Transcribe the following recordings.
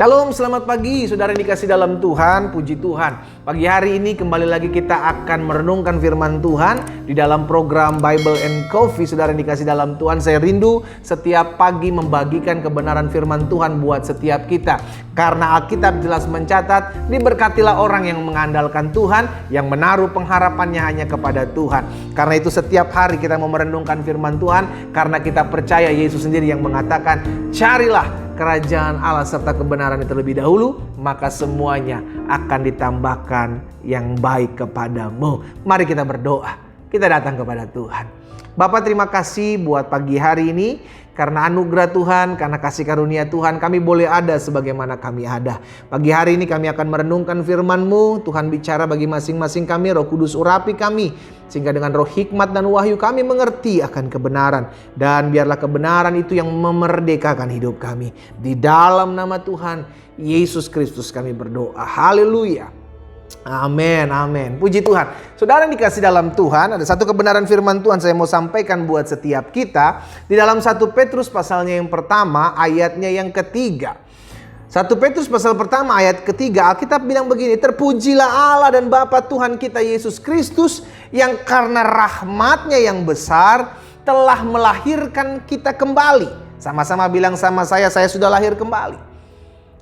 Shalom, selamat pagi saudara yang dikasih dalam Tuhan, puji Tuhan. Pagi hari ini kembali lagi kita akan merenungkan firman Tuhan di dalam program Bible and Coffee. Saudara yang dikasih dalam Tuhan, saya rindu setiap pagi membagikan kebenaran firman Tuhan buat setiap kita. Karena Alkitab jelas mencatat, diberkatilah orang yang mengandalkan Tuhan, yang menaruh pengharapannya hanya kepada Tuhan. Karena itu setiap hari kita mau merenungkan firman Tuhan, karena kita percaya Yesus sendiri yang mengatakan, carilah kerajaan Allah serta kebenaran itu terlebih dahulu, maka semuanya akan ditambahkan yang baik kepadamu. Mari kita berdoa, kita datang kepada Tuhan. Bapa, terima kasih buat pagi hari ini. Karena anugerah Tuhan, karena kasih karunia Tuhan, kami boleh ada sebagaimana kami ada. Pagi hari ini kami akan merenungkan firman-Mu. Tuhan bicara bagi masing-masing kami, Roh Kudus urapi kami, sehingga dengan roh hikmat dan wahyu kami mengerti akan kebenaran. Dan biarlah kebenaran itu yang memerdekakan hidup kami. Di dalam nama Tuhan Yesus Kristus kami berdoa. Haleluya. Amin, amin. Puji Tuhan. Saudara yang dikasih dalam Tuhan, ada satu kebenaran firman Tuhan saya mau sampaikan buat setiap kita. Di dalam 1 Petrus pasalnya yang pertama, ayatnya yang ketiga. 1 Petrus pasal pertama ayat ketiga, Alkitab bilang begini, terpujilah Allah dan Bapa Tuhan kita Yesus Kristus, yang karena rahmat-Nya yang besar telah melahirkan kita kembali. Sama-sama bilang sama saya sudah lahir kembali.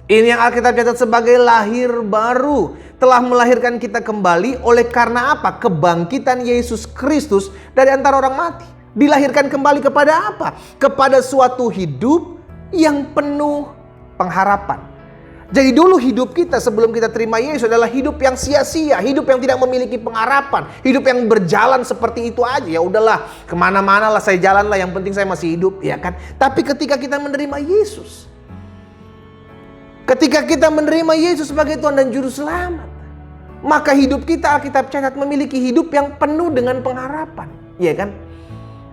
Ini yang Alkitab catat sebagai lahir baru. Telah melahirkan kita kembali oleh karena apa? Kebangkitan Yesus Kristus dari antara orang mati. Dilahirkan kembali kepada apa? Kepada suatu hidup yang penuh pengharapan. Jadi dulu hidup kita sebelum kita terima Yesus adalah hidup yang sia-sia. Hidup yang tidak memiliki pengharapan. Hidup yang berjalan seperti itu aja. Ya udahlah, kemana-mana lah saya jalan lah, yang penting saya masih hidup, ya kan? Tapi ketika kita menerima Yesus, ketika kita menerima Yesus sebagai Tuhan dan Juru Selamat, maka hidup kita, Alkitab catat, memiliki hidup yang penuh dengan pengharapan. Iya kan?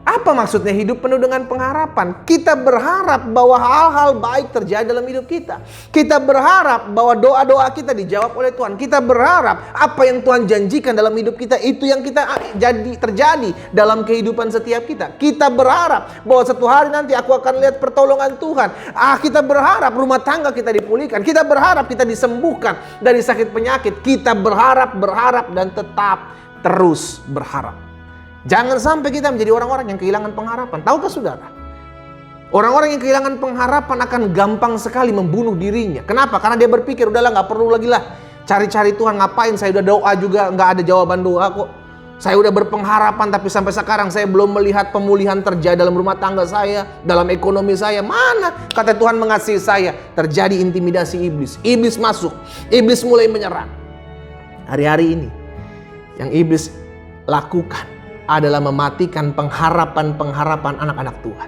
Apa maksudnya hidup penuh dengan pengharapan? Kita berharap bahwa hal-hal baik terjadi dalam hidup kita. Kita berharap bahwa doa-doa kita dijawab oleh Tuhan. Kita berharap apa yang Tuhan janjikan dalam hidup kita, itu yang terjadi dalam kehidupan setiap kita. Kita berharap bahwa suatu hari nanti aku akan lihat pertolongan Tuhan. Kita berharap rumah tangga kita dipulihkan. Kita berharap kita disembuhkan dari sakit penyakit. Kita berharap dan tetap terus berharap. Jangan sampai kita menjadi orang-orang yang kehilangan pengharapan. Tahukah saudara? Orang-orang yang kehilangan pengharapan akan gampang sekali membunuh dirinya. Kenapa? Karena dia berpikir, udahlah gak perlu lagi lah cari-cari Tuhan, ngapain? Saya udah doa juga gak ada jawaban doa kok. Saya udah berpengharapan tapi sampai sekarang saya belum melihat pemulihan terjadi dalam rumah tangga saya, dalam ekonomi saya. Mana kata Tuhan mengasihi saya? Terjadi intimidasi iblis. Iblis masuk. Iblis mulai menyerang. Hari-hari ini yang iblis lakukan adalah mematikan pengharapan anak-anak Tuhan.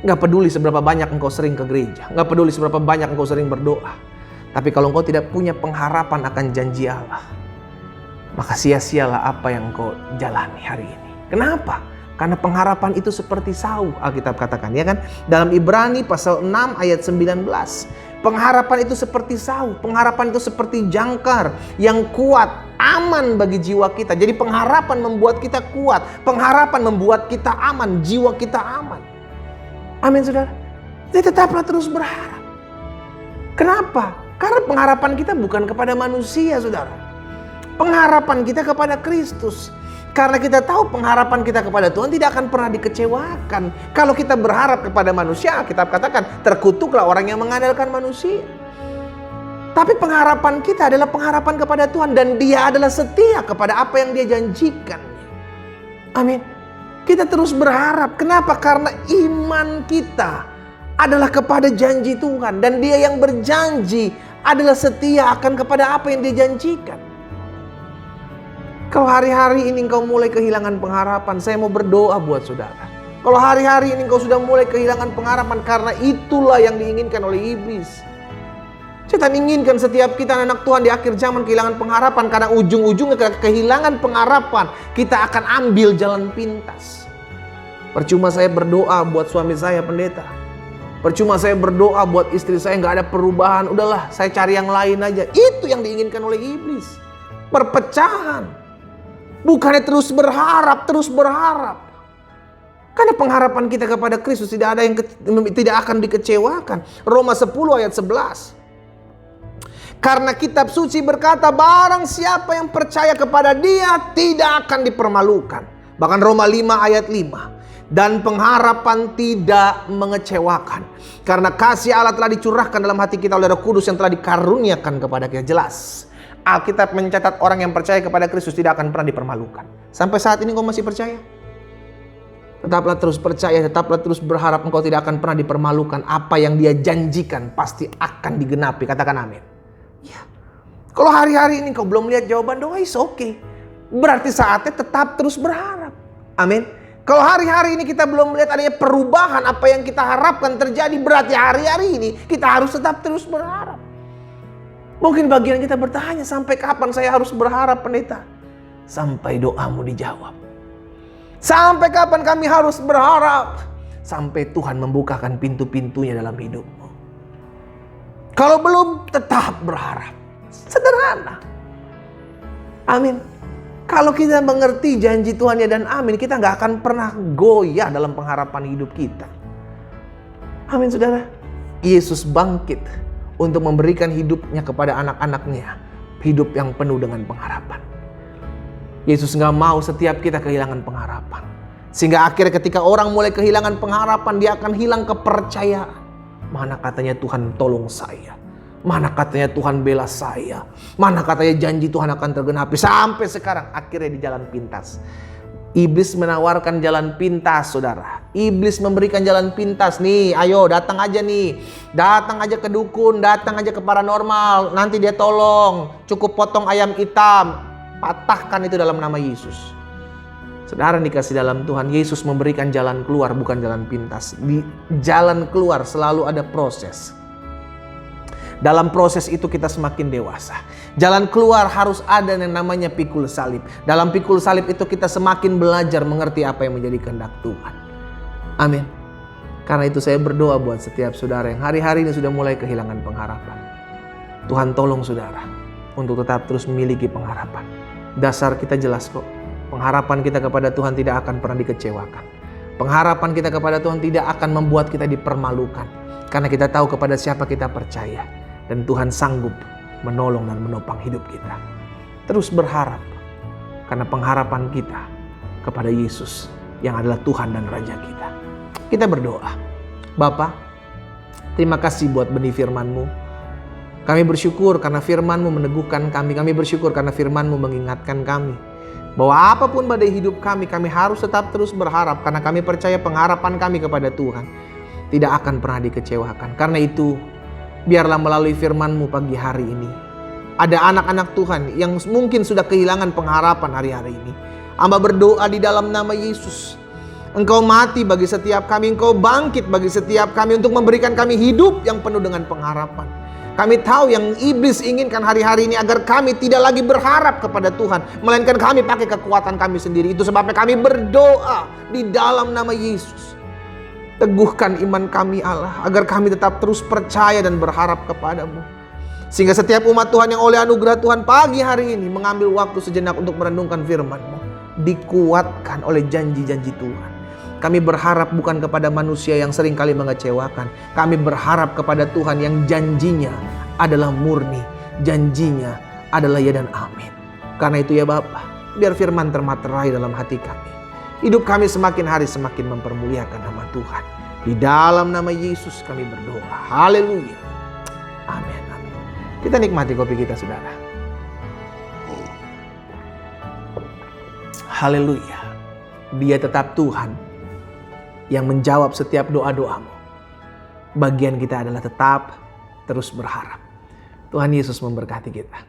Gak peduli seberapa banyak engkau sering ke gereja, gak peduli seberapa banyak engkau sering berdoa, tapi kalau engkau tidak punya pengharapan akan janji Allah, maka sia-sialah apa yang engkau jalani hari ini. Kenapa? Karena pengharapan itu seperti sau, Alkitab katakan, ya kan? Dalam Ibrani pasal 6 ayat 19. Pengharapan itu seperti sau, pengharapan itu seperti jangkar yang kuat, aman bagi jiwa kita. Jadi pengharapan membuat kita kuat, pengharapan membuat kita aman, jiwa kita aman. Amin, saudara. Jadi tetaplah terus berharap. Kenapa? Karena pengharapan kita bukan kepada manusia, saudara. Pengharapan kita kepada Kristus. Karena kita tahu pengharapan kita kepada Tuhan tidak akan pernah dikecewakan. Kalau kita berharap kepada manusia, Alkitab katakan, terkutuklah orang yang mengandalkan manusia. Tapi pengharapan kita adalah pengharapan kepada Tuhan, dan Dia adalah setia kepada apa yang Dia janjikan. Amin. Kita terus berharap. Kenapa? Karena iman kita adalah kepada janji Tuhan, dan Dia yang berjanji adalah setia akan kepada apa yang Dia janjikan. Kalau hari-hari ini engkau mulai kehilangan pengharapan, saya mau berdoa buat saudara. Kalau hari-hari ini engkau sudah mulai kehilangan pengharapan, karena itulah yang diinginkan oleh iblis. Setan inginkan setiap kita anak Tuhan di akhir zaman kehilangan pengharapan, karena ujung-ujungnya kehilangan pengharapan, kita akan ambil jalan pintas. Percuma saya berdoa buat suami saya pendeta. Percuma saya berdoa buat istri saya, nggak ada perubahan. Udahlah, saya cari yang lain aja. Itu yang diinginkan oleh iblis. Perpecahan. Bukannya terus berharap. Karena pengharapan kita kepada Kristus tidak akan dikecewakan. Roma 10 ayat 11. Karena kitab suci berkata, barang siapa yang percaya kepada Dia tidak akan dipermalukan. Bahkan Roma 5 ayat 5. Dan pengharapan tidak mengecewakan. Karena kasih Allah telah dicurahkan dalam hati kita oleh Roh Kudus yang telah dikaruniakan kepada kita. Jelas Alkitab mencatat orang yang percaya kepada Kristus tidak akan pernah dipermalukan. Sampai saat ini kau masih percaya? Tetaplah terus percaya, tetaplah terus berharap engkau tidak akan pernah dipermalukan. Apa yang Dia janjikan pasti akan digenapi. Katakan amin. Ya. Kalau hari-hari ini kau belum lihat jawaban doa, is okay. Berarti saatnya tetap terus berharap. Amin. Kalau hari-hari ini kita belum melihat adanya perubahan apa yang kita harapkan terjadi, berarti hari-hari ini kita harus tetap terus berharap. Mungkin bagian kita bertanya, sampai kapan saya harus berharap, pendeta? Sampai doamu dijawab. Sampai kapan kami harus berharap? Sampai Tuhan membukakan pintu-pintunya dalam hidupmu. Kalau belum, tetap berharap. Sederhana. Amin. Kalau kita mengerti janji Tuhan ya dan amin, kita gak akan pernah goyah dalam pengharapan hidup kita. Amin saudara. Yesus bangkit untuk memberikan hidupnya kepada anak-anaknya. Hidup yang penuh dengan pengharapan. Yesus gak mau setiap kita kehilangan pengharapan. Sehingga akhirnya ketika orang mulai kehilangan pengharapan, dia akan hilang kepercayaan. Mana katanya Tuhan tolong saya? Mana katanya Tuhan bela saya? Mana katanya janji Tuhan akan tergenapi? Sampai sekarang akhirnya di jalan pintas. Iblis menawarkan jalan pintas, saudara. Iblis memberikan jalan pintas. Nih, ayo datang aja nih. Datang aja ke dukun, datang aja ke paranormal. Nanti dia tolong. Cukup potong ayam hitam. Patahkan itu dalam nama Yesus. Saudara dikasih dalam Tuhan, Yesus memberikan jalan keluar, bukan jalan pintas. Di jalan keluar selalu ada proses. Dalam proses itu kita semakin dewasa. Jalan keluar harus ada yang namanya pikul salib. Dalam pikul salib itu kita semakin belajar mengerti apa yang menjadi kehendak Tuhan. Amin. Karena itu saya berdoa buat setiap saudara yang hari-hari ini sudah mulai kehilangan pengharapan. Tuhan tolong saudara untuk tetap terus memiliki pengharapan. Dasar kita jelas kok. Pengharapan kita kepada Tuhan tidak akan pernah dikecewakan. Pengharapan kita kepada Tuhan tidak akan membuat kita dipermalukan. Karena kita tahu kepada siapa kita percaya. Dan Tuhan sanggup menolong dan menopang hidup kita. Terus berharap. Karena pengharapan kita kepada Yesus yang adalah Tuhan dan Raja kita. Kita berdoa. Bapa, terima kasih buat benih firman-Mu. Kami bersyukur karena firman-Mu meneguhkan kami. Kami bersyukur karena firman-Mu mengingatkan kami. Bahwa apapun badai hidup kami harus tetap terus berharap. Karena kami percaya pengharapan kami kepada Tuhan tidak akan pernah dikecewakan. Karena itu, biarlah melalui firman-Mu pagi hari ini, ada anak-anak Tuhan yang mungkin sudah kehilangan pengharapan hari-hari ini. Hamba berdoa di dalam nama Yesus. Engkau mati bagi setiap kami, Engkau bangkit bagi setiap kami untuk memberikan kami hidup yang penuh dengan pengharapan. Kami tahu yang iblis inginkan hari-hari ini agar kami tidak lagi berharap kepada Tuhan, melainkan kami pakai kekuatan kami sendiri. Itu sebabnya kami berdoa di dalam nama Yesus. Teguhkan iman kami Allah, agar kami tetap terus percaya dan berharap kepadamu. Sehingga setiap umat Tuhan yang oleh anugerah Tuhan pagi hari ini mengambil waktu sejenak untuk merenungkan firman-Mu, dikuatkan oleh janji-janji Tuhan. Kami berharap bukan kepada manusia yang sering kali mengecewakan. Kami berharap kepada Tuhan yang janjinya adalah murni. Janjinya adalah ya dan amin. Karena itu ya Bapa, biar firman termaterai dalam hati kami. Hidup kami semakin hari semakin mempermuliakan nama Tuhan. Di dalam nama Yesus kami berdoa. Haleluya. Amin. Amin. Kita nikmati kopi kita saudara. Haleluya. Dia tetap Tuhan yang menjawab setiap doa-doamu. Bagian kita adalah tetap terus berharap. Tuhan Yesus memberkati kita.